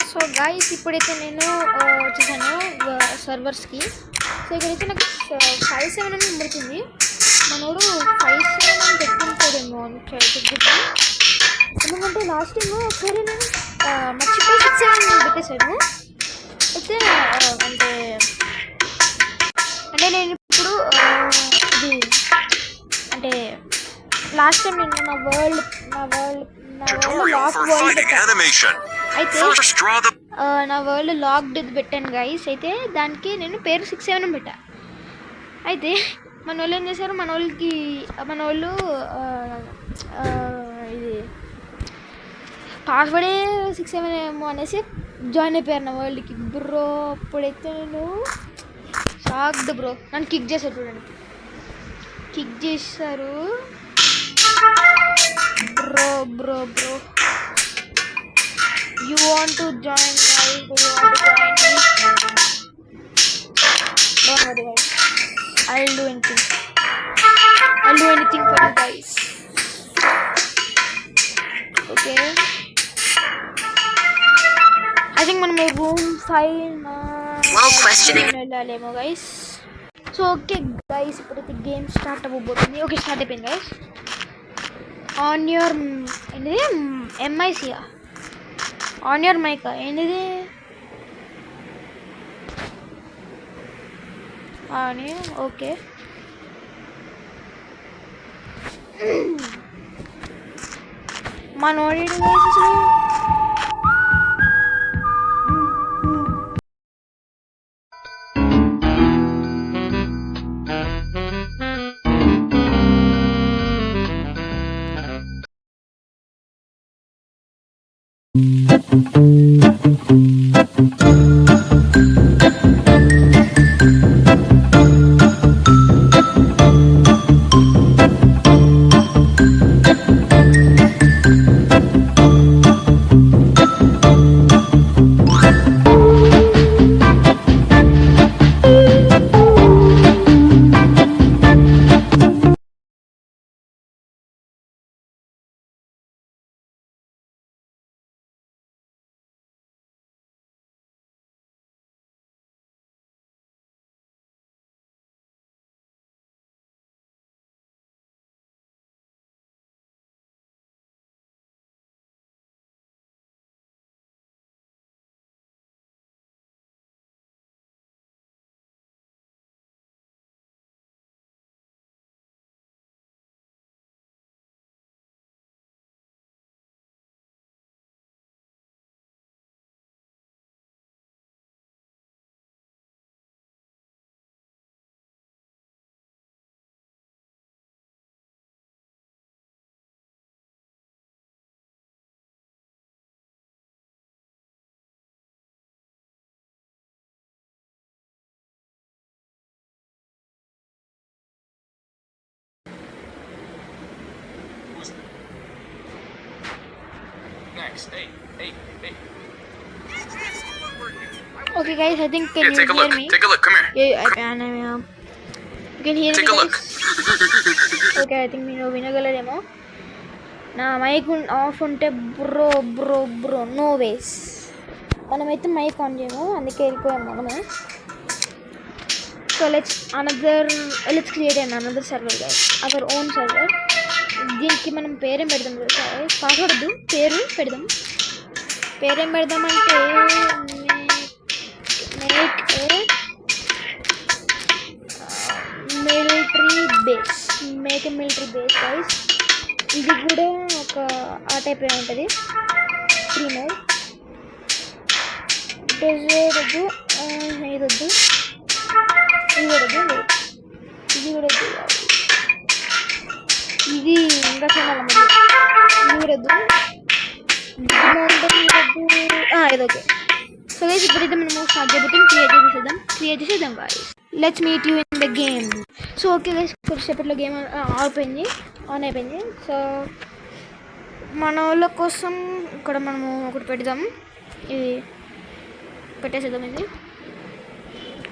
So guys ఇప్పుడైతే నేను వచ్చేసాను సర్వర్స్కి. సో ఇక్కడైతే నాకు 5-7 అని పడుతుంది. మనోడు 5-7 అని పెట్టుకుంటాడేమో చెక్. ఎందుకంటే లాస్ట్ టైం ఒకసారి నేను మర్చిపోయి 6-7 పెట్టేశాను. అయితే అంటే నేను ఇప్పుడు ఇది అంటే లాస్ట్ టైం నేను నా వరల్డ్ అయితే నా వరల్డ్ లాక్డ్ పెట్టాను గైస్. అయితే దానికి నేను పేరు 6-7 పెట్టా. అయితే మన వాళ్ళు ఏం చేశారు, మన వాళ్ళు ఇది పాస్వర్డే 6-7 ఏమో అనేసి జాయిన్ అయిపోయారు నా వరల్డ్కి బ్రో. అప్పుడైతే నేను షాక్డ్ బ్రో. నన్ను కిక్ చేశారు, చూడండి కిక్ చేశారు bro. You want to join guys? Do you want to join me? Don't worry guys, I'll do anything for you guys. Okay, I think మనం room 5 వెళ్ళాలేమో guys. సో ఓకే గైస్, ఇప్పుడైతే game start అవ్వబోతుంది. Okay, start అయిపోయింది guys. On your ఏంటిది ఎంఐసియా, on your mic ఏంటిది on. Okay, మనోడి Okay guys, I think can you hear me? Take a look. Come here. Yeah, I can. You can hear me. Take a look. Okay, I think మీరు వినగలరేమో. నా mic off ఉంటే bro no వేస్. మనమైతే mic on చేయము, అందుకే వెళ్ళిపోయాము మనము. So let's create another server guys, our own server. దీనికి మనం పేరేం పెడదాం తెలుసా? పాస్వర్డ్ వద్దు, పేరు పెడదాం. పేరేం పెడదామంటే make a military base guys. ఇది కూడా ఒక ఆ టైప్ ఉంటుంది, ఫ్రీ మోడ్. డెజర్ట్ వద్దు, ఇది వద్దు, ఇది కూడా వద్దు, ఇది కూడా వద్దు, ఇది ఇంకా చూడాలి మరి, ఇది కూడా వద్దు, ఇది ఓకే. సో గైస్ ఇప్పుడైతే మనం స్టార్ట్ చేయబోతాం. క్రియేట్ చేసేద్దాం guys. Let's meet you in the game. So okay guys, కొద్దిసేపట్లో గేమ్ ఆన్ అయిపోయింది. సో మన వాళ్ళ కోసం ఇక్కడ మనము ఒకటి పెడదాం, ఇది పెట్టేసేద్దాం. ఇది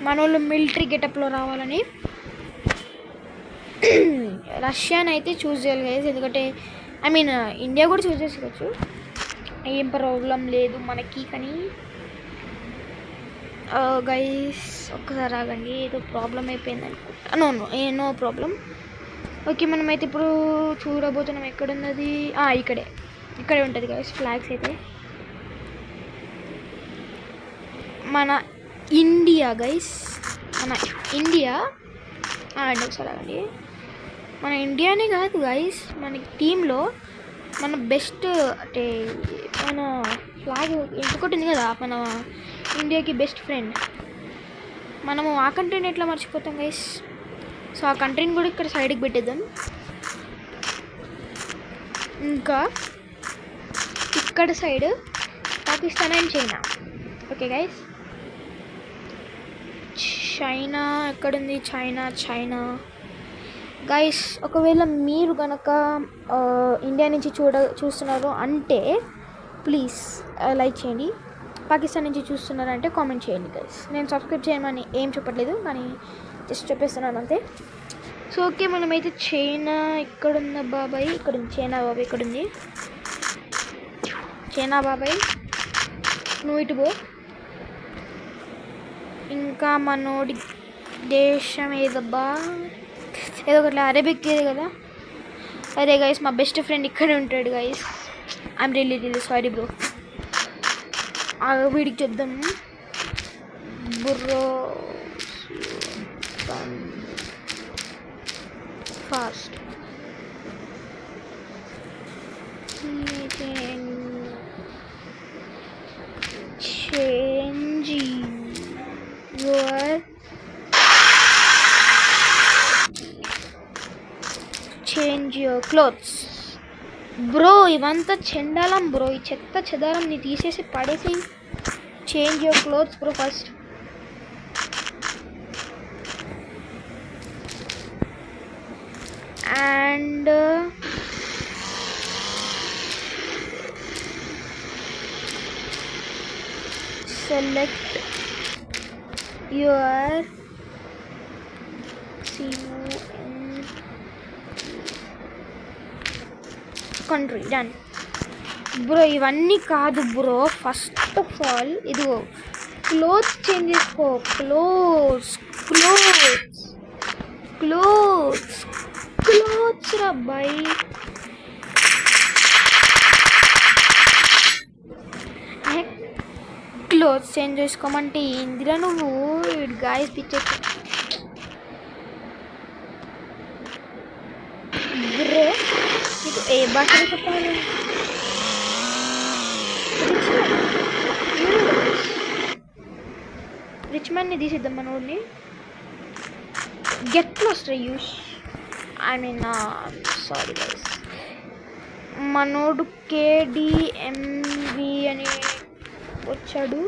మన వాళ్ళు మిలిటరీ గెటప్లో రావాలని రష్యాని అయితే చూస్ చేయాలి గైస్, ఎందుకంటే ఐ మీన్ ఇండియా కూడా చూస్ చేసుకోవచ్చు. ఏం ప్రాబ్లం లేదు మనకి. కానీ గైస్ ఒక్కసారి ఆగండి, ఏదో ప్రాబ్లం అయిపోయింది అనుకుంటా. No problem. ఓకే, మనమైతే ఇప్పుడు చూడబోతున్నాం. ఎక్కడున్నది? ఇక్కడే ఉంటుంది గైస్ ఫ్లాగ్స్ అయితే. మన ఇండియా గైస్, మన ఇండియా అండి. ఒకసారి ఆగండి, మన ఇండియానే కాదు గైస్, మన టీంలో మన బెస్ట్ అంటే మన ఫ్లాగ్ ఇంకొకటి ఉంది కదా, మన ఇండియాకి బెస్ట్ ఫ్రెండ్. మనము ఆ కంట్రీని ఎట్లా మర్చిపోతాం గైస్? సో ఆ కంట్రీని కూడా ఇక్కడ సైడ్కి పెట్టేద్దాం. ఇంకా ఇక్కడ side Pakistan and China. Okay guys, China ఎక్కడుంది? చైనా గైస్, ఒకవేళ మీరు కనుక ఇండియా నుంచి చూస్తున్నారు అంటే ప్లీజ్ లైక్ చేయండి. పాకిస్తాన్ నుంచి చూస్తున్నారంటే కామెంట్ చేయండి గైస్. నేను సబ్స్క్రైబ్ చేయమని ఏం చెప్పట్లేదు, కానీ జస్ట్ చెప్పేస్తున్నాను అంతే. సో ఓకే, మనమైతే చైనా ఇక్కడున్న బాబాయ్, ఇక్కడుంది చైనా బాబాయ్, ఇక్కడుంది చైనా బాబాయ్, నువ్వు ఇటు పో. ఇంకా మనోడి దేశం ఏదబ్బా, ఏదో ఒకట్లా అరేబిక్ ఏది కదా. అరే గైస్, మా బెస్ట్ ఫ్రెండ్ ఇక్కడే ఉంటాడు guys. I'm really sorry bro. వీడికి చెప్దాం bro fast. Change your clothes bro. ఇవంతా చెండాలం బ్రో, ఈ చెత్త చెదారం ని తీసేసి పడేసి change your clothes bro first. And select your country. Done bro. ఇవన్నీ కాదు బ్రో, ఫస్ట్ ఆఫ్ ఆల్ ఇదిగో క్లోత్స్ చేంజ్ చేసుకో. క్లోత్స్ రా బాయ్. క్లోత్స్ చేంజ్ చేసుకోమంటే ఏందిరా నువ్వు గాయస్ పిక్చర్ బ్రో. నీకు ఏ భాషలో చెప్పాలి? రిచ్మన్ని తీసిద్దాం మనోడిని. గెట్ లాస్ట్ యూస్, ఐ మీన్ సారీ గైస్. మనోడు KDMV అని వచ్చాడు.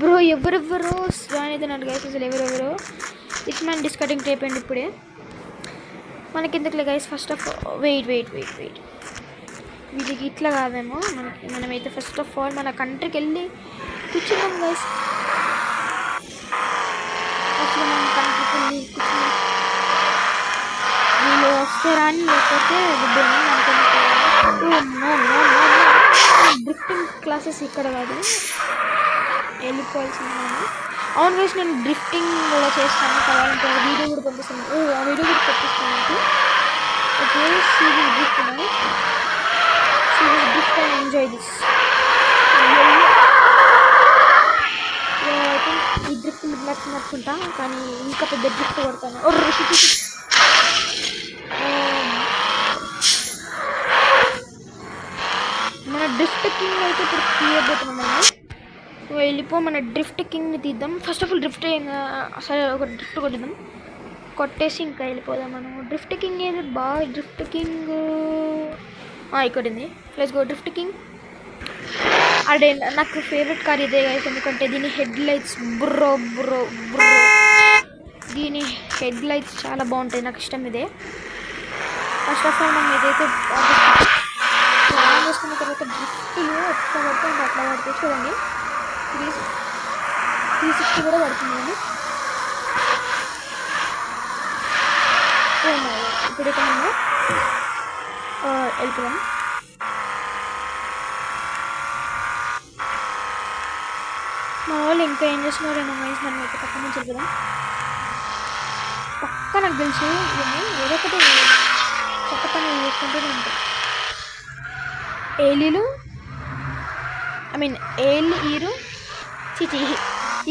బ్రో ఎవరెవరో స్వానిది నన్ను గైస్, అసలు ఎవరెవరో. ఇట్స్ మ్యాన్ డిస్కటింగ్ అయిపోయింది ఇప్పుడే. మనకి ఎందుకులే గైస్, ఫస్ట్ ఆఫ్ వెయిట్ వీళ్ళకి ఇట్లా కాదేమో. మనమైతే ఫస్ట్ ఆఫ్ ఆల్ మన కంట్రీకి వెళ్ళి కూర్చున్నాం గైస్. అసలు మన కంట్రీకి వెళ్ళి కూర్చున్నాం. వీళ్ళు వస్తారా అని, లేకపోతే డ్రిఫ్టింగ్ క్లాసెస్ ఇక్కడ కాదు, వెళ్ళిపోవాల్సింది. అవును గైస్, నేను డ్రిఫ్టింగ్ కూడా చేస్తాను, కావాలంటే వీడియో కూడా పంపిస్తాను. ఆ వీడియో కూడా పంపిస్తాను. Okay, serious drift and enjoy this. ఈ డ్రిఫ్ట్ మీకు నచ్చుకుంటా, కానీ ఇంకా పెద్ద డ్రిఫ్ట్ కొడతాను. మన డ్రిఫ్ట్ కింగ్ అయితే ఇప్పుడు తీయబోతున్నాం మనం. వెళ్ళిపో, మన డ్రిఫ్ట్ కింగ్ని తీద్దాం. ఫస్ట్ ఆఫ్ ఆల్ డ్రిఫ్ట్ సరే ఒక డ్రిఫ్ట్ కొట్టిద్దాం, కొట్టేసి ఇంకా వెళ్ళిపోదాం మనం. డ్రిఫ్ట్ కింగ్ ఏది బాగా? డ్రిఫ్ట్ కింగ్ ఇక్కడింది. Let's go drift king. అదే నాకు ఫేవరెట్ కార్ ఇదే గైస్, ఎందుకంటే దీని హెడ్ లైట్స్ బ్రో దీని హెడ్ లైట్స్ చాలా బాగుంటాయి, నాకు ఇష్టం ఇదే. ఫస్ట్ ఆఫ్ ఆల్ మనం ఏదైతే ప్లాన్ చేసుకున్న తర్వాత డ్రిఫ్ట్లు ఎట్లా పడితే అంటే అట్లా పడితే చూడండి. 360 కూడా పడుతుందండి. ఇప్పుడు ఇక్కడ వెళ్ళిపోదాం. మా వాళ్ళు ఇంకా ఏం చేస్తున్నారేమో గైస్, మనం అయితే పక్క నుంచి వెళ్ళిపోదాం. పక్క నాకు తెలుసు ఇవన్నీ ఏదో ఒకటి కొత్త పని చేసుకుంటూనే ఉంటాయి. ఏలీలు ఐ మీన్ ఈరు చిచి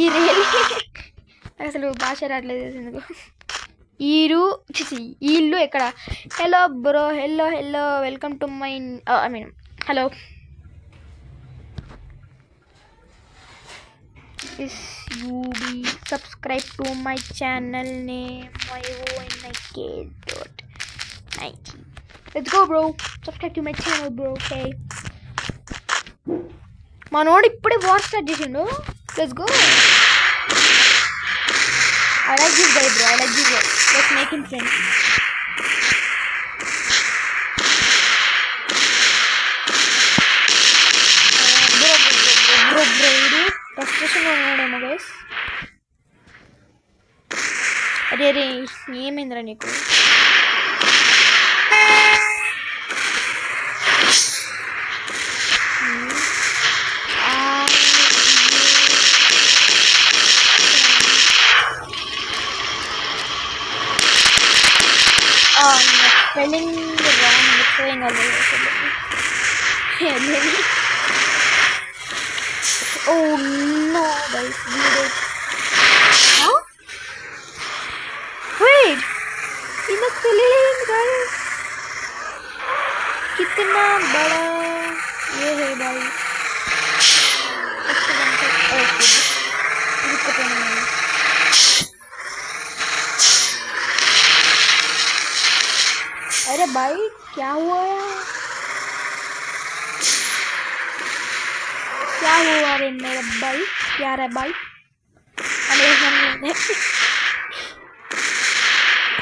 ఈ రేలి అసలు భాష రావట్లేదు ఎందుకు. ఈరు చిచి ఇల్లు ఎక్కడ. Hello bro, hello welcome to my I mean hello. Is you be subscribe to my channel name myonk.90. Let's go bro, subscribe to my channel bro. Okay, మనోడు ఇప్పుడే వార్ స్టార్ట్ చేసిండు. Let's go. I like this guy bro, I like this guy. Let's make him friend. Bro ఫ్రస్ట్రేషన్లో ఉన్నాడేమో guys. అరే ఏమైందిరా నీకు. Spelling wrong ఎక్కువ Oh no guys, wait, इतना क्लीन guys, कितना बड़ा ये है भाई. अरे भाई क्या हुआ यार, क्या हुआ रे मेरा भाई, क्या रे भाई.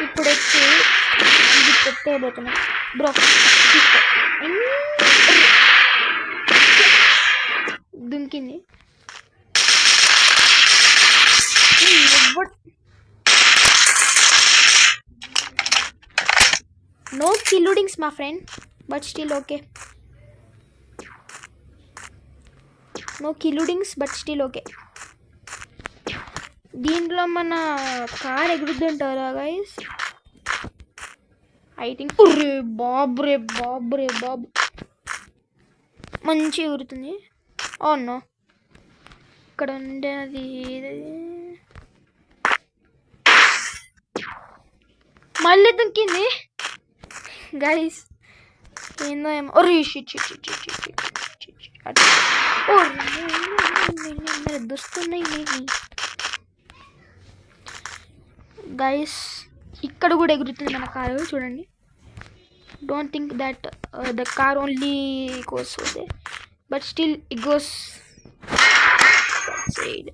ఇప్పుడైతే ఇది పెట్టేయబోతున్నా బ్రో. దుంకింది. నో కిల్లుడింగ్స్ మా friend, but still okay. No కిల్లుడింగ్స్ బట్ స్టిల్ ఓకే. దీంట్లో మన కార్ ఎగురుద్దంటారా గైస్? I think. బాబ్ మంచి ఎగురుతుంది. అవును, ఇక్కడ ఉండేది మళ్ళీ దుంకింది గైస్. ఏందో ఏమో. దొస్తున్నాయి గైస్. ఇక్కడ కూడా ఎగురుతుంది మన కారు చూడండి. Don't think that the car only goes ఓదే, but still it goes side.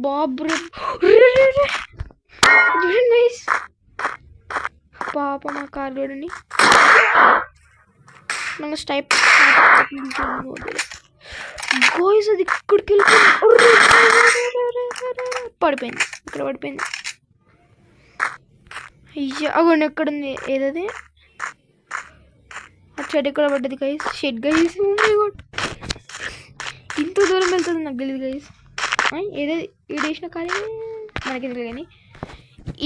బాబ్రే నైస్. పాప మా కార్ చూడండి. నాకు స్టైప్ గోయిస్ అది ఇక్కడికి పడిపోయింది. ఇక్కడ పడిపోయింది. అయ్యా అగోండి ఎక్కడుంది ఏదది. ఆ చెడు ఎక్కడ పడ్డది గైస్. Shed guys. ఇంత దూరం వెళ్తుంది నాకు తెలియదు గైస్. ఏదో ఈడేసిన కానీ మనకి తెలియదు కానీ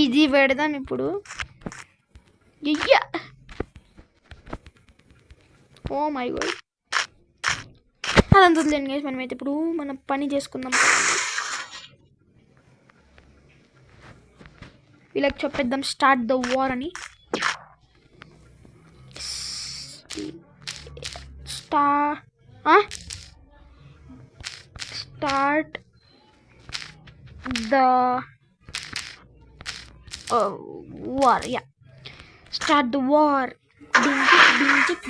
ఇది పెడదాం ఇప్పుడు. అయ్యా ఓ మై గాడ్. అదంతా వదిలేండి గైస్, మనమైతే ఇప్పుడు మనం పని చేసుకుందాం. వీళ్ళకి చెప్పేద్దాం స్టార్ట్ ద వార్ అని. Start the war. Yeah, start the war.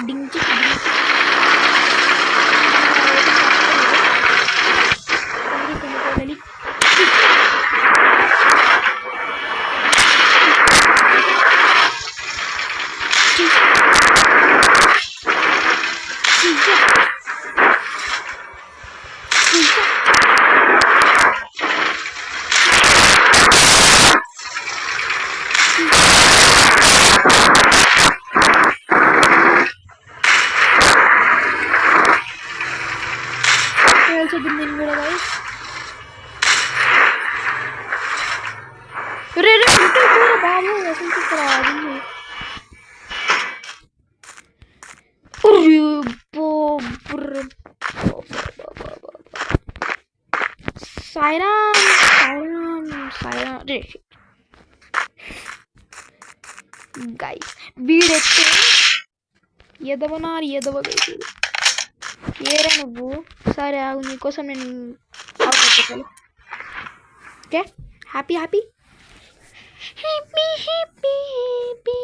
డింగ్ చిక్. బాబు అసలు ఇక్కడ ఆడింది. సాయిరామ్ సాయిరామ్ సాయిరామ్ రే గైస్ వీడెత్తే ఎదవనారు ఎదవ ఏరా నువ్వు. సరే ఆగు, నీకోసం నేను పెట్టాలి. Okay happy happy happy happy happy.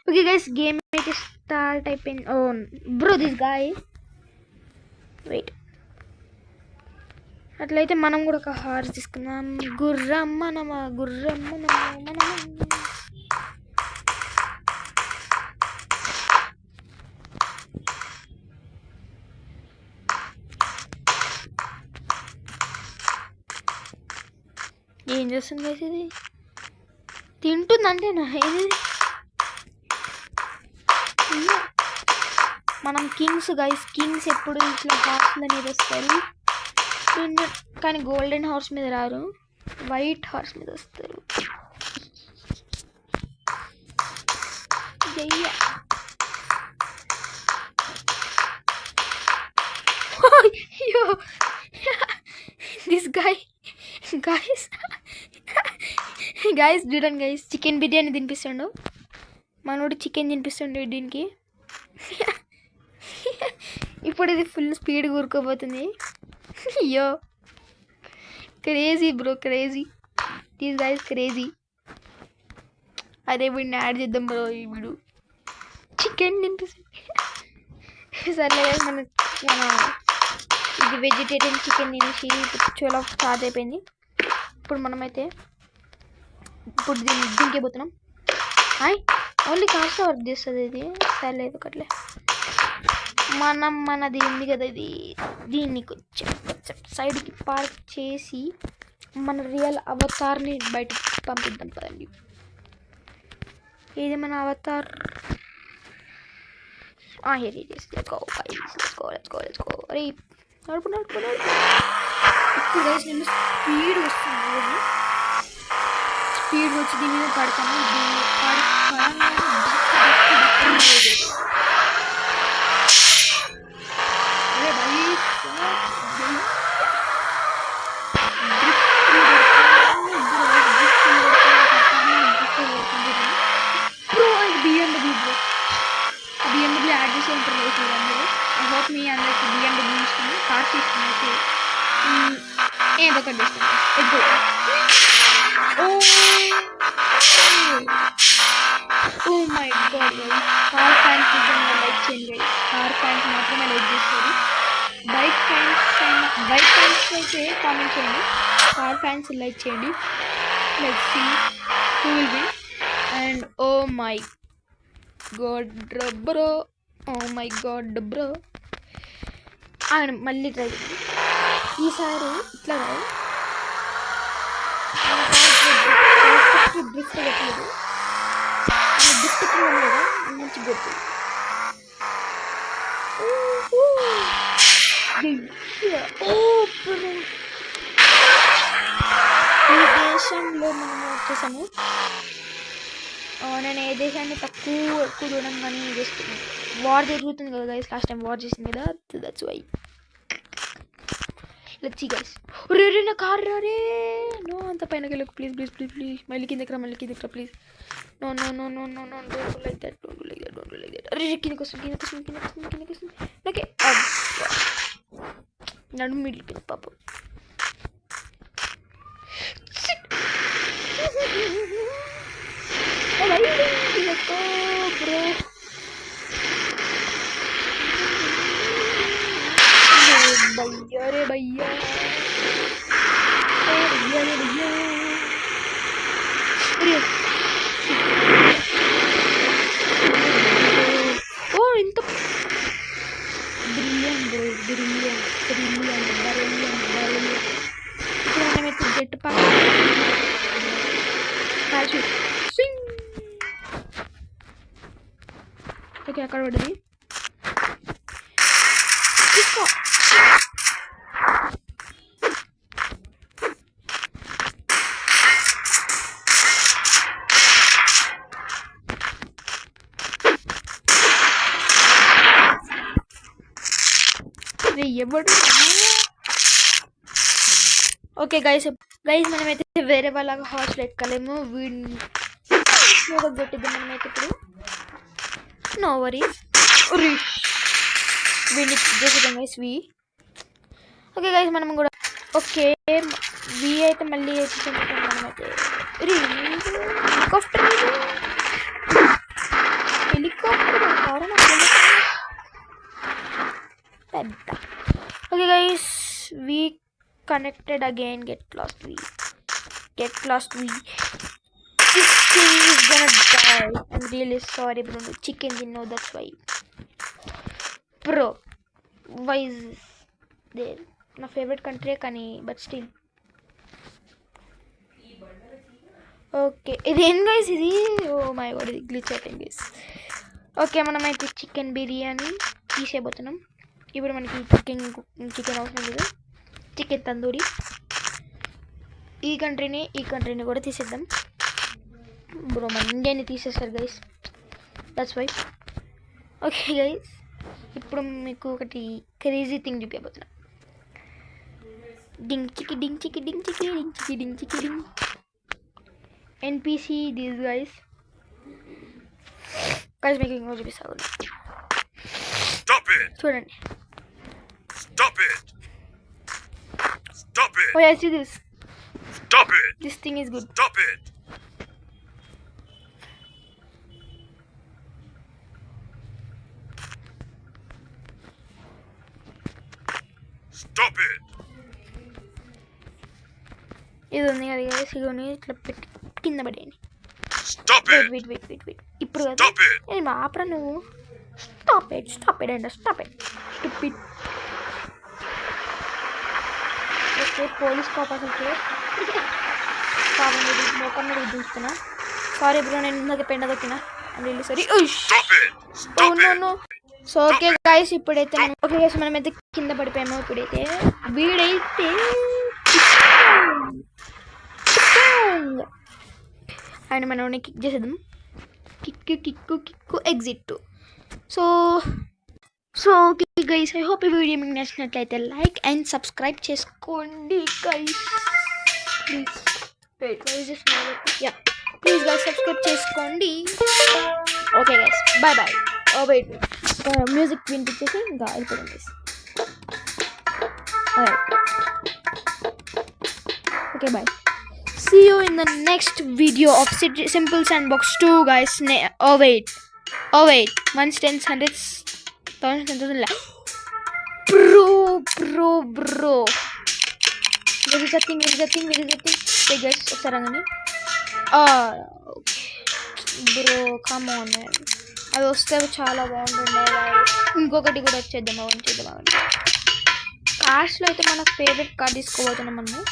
Okay guys game అయితే స్టార్ట్ అయిపోయింది. Oh bro this guy wait. అట్లయితే మనం కూడా ఒక హార్స్ తీసుకుందాం. గుర్రమ్మ నమ గుర్రమ్మ నమ ఏం చేస్తుంది గైస్? ఇది తింటుందంటే నా ఇది మనం కింగ్స్ గైస్. కింగ్స్ ఎప్పుడు ఇట్లా హార్స్ల మీద వస్తారు, కానీ గోల్డెన్ హార్స్ మీద రారు, వైట్ హార్స్ మీద వస్తారు. దిస్ గైస్ చూడండి గైస్, చికెన్ బిర్యానీ తినిపిస్తుండు మనోడు. చికెన్ తినిపిస్తుండే దీనికి. ఇప్పుడు ఇది ఫుల్ స్పీడ్ కూరుకోబోతుంది. అయ్యో crazy bro crazy. These guys crazy. అదే వీడిని యాడ్ చేద్దాం బ్రో. ఈ వీడు చికెన్ తినిపిస్తుంది. సర్లే మన ఇది వెజిటేరియన్ చికెన్ తినేసి చాలా స్టార్ట్ అయిపోయింది. ఇప్పుడు మనమైతే ఇప్పుడు దీనికి పోతున్నాం. ఓన్లీ కాస్ట్ వర్క్ చేస్తుంది ఇది. సర్లేదు ఒకట్లే మనది ఉంది కదా, ఇది దీన్ని కొంచెం సైడ్కి పార్క్ చేసి మన రియల్ అవతార్ని బయటకు పంపిద్దాం కదండి. ఇది మన Avatar. Here it is. Let's go. అరే నడుపు. ఇప్పుడు గైస్ నేను స్పీడ్ వస్తుంది. స్పీడ్ వచ్చి దీని మీద పడతాను. BMW యాడ్ చేసే ఉంటారు అందరూ. ఐ హోప్ మీ అందరికి BMW ఇస్తుంది, కార్స్ ఇస్తుంది. అయితే ఏదో ఒకటి ఇస్తుంది. Oh my God guys, car fans నిజంగా లైక్ చేయండి గైస్. కార్ ఫ్యాన్స్ మాత్రమే లైక్ చేస్తారు. బైక్ ఫ్యాన్స్ అయితే కామెంట్ చేయండి. కార్ ఫ్యాన్స్ లైక్ చేయండి. Let's see who will win. And oh my God bro, oh my God bro. ఆయన మళ్ళీ try చేయండి. ఈసారి ఇట్లా డ్రిఫ్ట్ పెట్టలేదు. డ్రిఫ్ట్ కదా మంచి గుర్తు. ఈ దేశంలో మనం వచ్చేసాము. నేను ఏ దేశాన్ని ఎక్కువ చూడడం కానీ జస్ట్ వార్ జరుగుతుంది కదా గైస్. లాస్ట్ టైం వార్ చేసింది కదా, that's why. Let's see guys. రే నా కార్ రే. నో అంత పైనకి వెళ్ళకు ప్లీజ్. మళ్ళీ కిందకి రా please. No don't like that. అరే కిందకి వస్తుంది. ఓకే నడు మిడిల్ పాపం. Let's go, bro. भैया oh इंत brilliant ఇప్పుడు మనమైతే జెట్ పార్క్ స్వింగ్. ఓకే అక్కడ పడింది. తీసుకో. అరే ఎవడు. ఓకే గైస్ మనమైతే వేరే వాళ్ళ హాస్టల్ ఎక్కలేము. వీడిని కొట్టిద్దాం మనమైతే ఇప్పుడు. No worries. వీడిని చేసేద్దాం గైస్. ఓకే గైస్ మనం కూడా ఓకే అయితే మళ్ళీ మనమైతే helicopter okay guys connected again. Get lost we this thing is gonna die. I'm really sorry bro. Chicken didn't know, that's why bro. Why is this there? My favorite country kani, but still okay iదేం guys ఇది. oh my god ఇది glitch అయిపోయింది guys. Okay మనమైతే chicken biryani తీసేయబోతున్నాం ఇప్పుడు. మనకి chicken అవసరం లేదు. Chicken tandoori ఈ కంట్రీని కూడా తీసేద్దాం బ్రో. మన ఇండియాని తీసేస్తారు guys, that's why. Okay guys ఇప్పుడు మీకు ఒకటి క్రేజీ థింగ్ చూపించబోతున్నా. డింగ్ చికి డింగ్ చికి డింగ్ చికి డింగ్ చికి డింగ్ చికి డింగ్ ఎన్పిసి దీస్ గైస్ మీకు ఇంకో చూపిస్తాను చూడండి. Stop it! Oh yeah, see this. Stop it! This thing is good. Stop it! Stop it! ఇది ఉంది కదా guys, ఇగోని ఇట్లా పెట్టి కింద పడేయండి. Stop it! Wait. ఇప్పుడు కదా నేను ఆపరా నువ్వు. Stop it and stop it. Stupid. Okay police cop అసలు కావాలి మోకం మీద చూస్తున్నా. సారీ బ్రో నేను ఇందాక పెండ దొక్కినా. I'm really sorry. No. So okay guys ఇప్పుడైతే ఓకే గైస్ మనమైతే కింద పడిపోయాము. ఇప్పుడైతే వీడైతే అండ్ మనం కిక్ చేసేద్దాం. Kick exit. So okay guys I hope ఈ వీడియో మీకు నచ్చినట్లయితే లైక్ అండ్ సబ్స్క్రైబ్ చేసుకోండి గైస్. ప్లీజ్ గైస్ సబ్స్క్రైబ్ చేసుకోండి. Okay guys bye. Wait music వినిపించేసి ఇంకా వెళ్ళిపోతాం guys. Okay bye. See you in the next video of Simple Sandbox 2 guys. Oh wait. 1 10 100 1000 bro. There is a thing. Hey guys, ఒకసారి bro come on man. అది వస్తే చాలా బాగుంటుండే. ఇంకొకటి కూడా వచ్చేద్దాం. కార్స్లో అయితే మన ఫేవరెట్ కార్ తీసుకోబోతున్నాం మనం.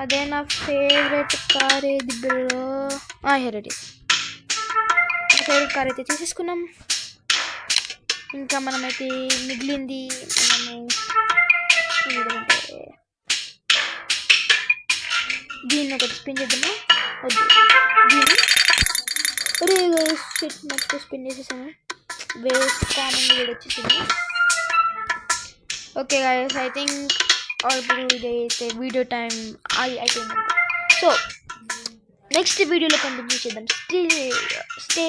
అదే నా ఫేవరెట్ కార్ ఏది bro? Here it is. Favourite car అయితే తీసేసుకున్నాం. ఇంకా మనమైతే మిగిలింది మనము దీన్ని ఒకటి స్పిన్ చేద్దాము. వద్దు దీన్ని మర్చిపోయి స్పిన్ చేసేసాము. వేస్ట్ కామన్ కూడా వచ్చేసింది. ఓకే గైస్ ఐ థింక్ ఇప్పుడు ఇదైతే వీడియో టైం అయిపోయింది. సో నెక్స్ట్ వీడియోలో కంటిన్యూ చేద్దాం. Stay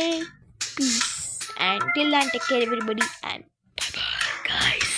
peace and till then take care everybody and bye guys.